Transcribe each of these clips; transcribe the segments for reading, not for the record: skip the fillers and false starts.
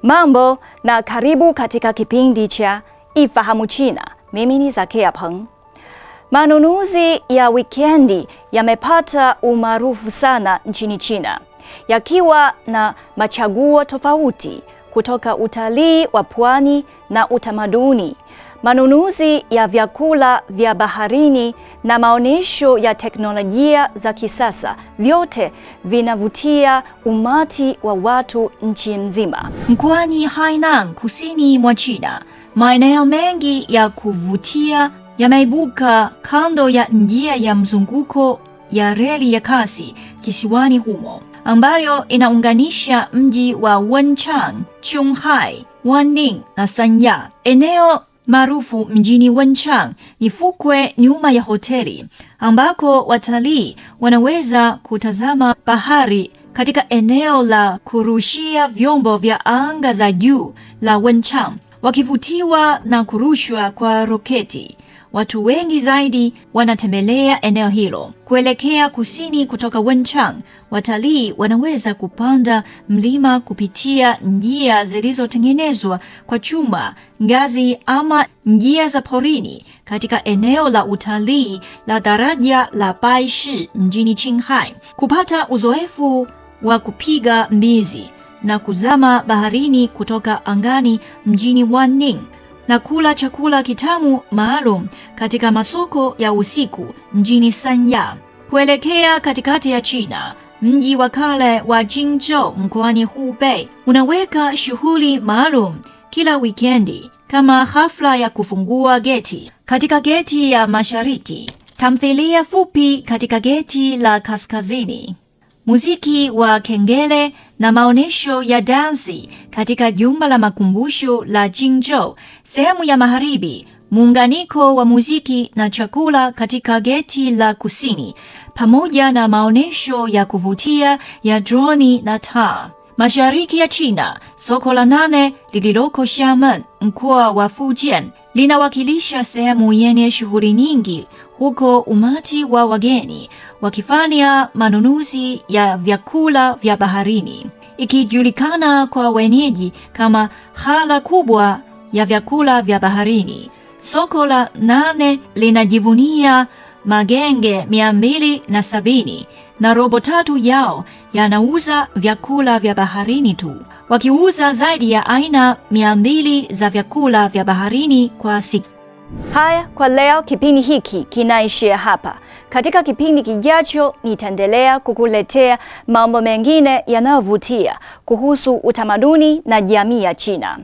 Mambo na karibu katika kipindi cha Ifahamu China. Mimi ni Zakia Peng. Manunuzi ya wikendi yamepata umaarufu sana nchini China, yakiwa na machaguo tofauti kutoka utalii wa pwani na utamaduni, manunuzi ya vyakula vya baharini na maonyesho ya teknolojia za kisasa. Vyote vinavutia umati wa watu nchi nzima. Mkoani Hainan, kusini mwa China, maeneo mengi ya kuvutia yameibuka kando ya njia ya mzunguko ya reli ya kasi kisiwani humo, ambayo inaunganisha mji wa Wenchang, Qionghai, Wanning na Sanya. Eneo maarufu mjini Wenchang ni fukwe nyuma ya hoteli, ambako watalii wanaweza kutazama bahari katika eneo la kurushia vyombo vya anga za juu la Wenchang, wakivutiwa na kurushwa kwa roketi. Watu wengi zaidi wanatembelea eneo hilo. Kuelekea kusini kutoka Wenchang, watalii wanaweza kupanda mlima kupitia njia zilizotengenezwa kwa chuma, ngazi ama njia za porini katika eneo la utalii la daraja la Baishi mjini Qinghai, kupata uzoefu wa kupiga mbizi na kuzama baharini kutoka angani mjini Wanning, na kula chakula kitamu maalum katika masoko ya usiku mjini Sanya. Kuelekea katikati ya China, mji wa kale wa Jingzhou mkoani Hubei unaweka shughuli maalum kila wikendi, kama hafla ya kufungua geti katika geti ya mashariki, tamthilia fupi katika geti la kaskazini, muziki wa kengele na maonyesho ya dansi katika jumba la makumbusho la Jingzhou sehemu ya magharibi, muunganiko wa muziki na chakula katika geti la kusini, pamoja na maonyesho ya kuvutia ya droni na taa. Mashariki ya China, soko la 8 lililoko Xiamen, mkoa wa Fujian, linawakilisha sehemu yenye shughuli nyingi, huko umati wa wageni wakifanya manunuzi ya vyakula vya baharini, ikijulikana kwa wenyeji kama hala kubwa ya vyakula vya baharini. Soko la 8 linajivunia magenge 270 na robo tatu yao yanauza vyakula vya baharini tu, wakiuza zaidi ya aina 200 za vyakula vya baharini kwa siku. Haya, kwa leo kipindi hiki kinaishia hapa. Katika kipindi kijacho nitaendelea kukuletea mambo mengine yanayovutia kuhusu utamaduni na jamii ya China.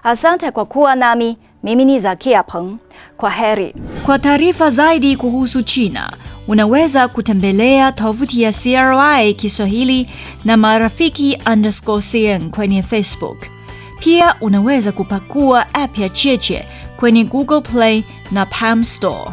Asante kwa kuwa nami. Mimi ni Zakia Peng. Kwa heri. Kwa taarifa zaidi kuhusu China, unaweza kutembelea tovuti ya CRI Kiswahili na marafiki_CN kwenye Facebook. Pia unaweza kupakua app ya Cheche kwenye Google Play na Palm Store.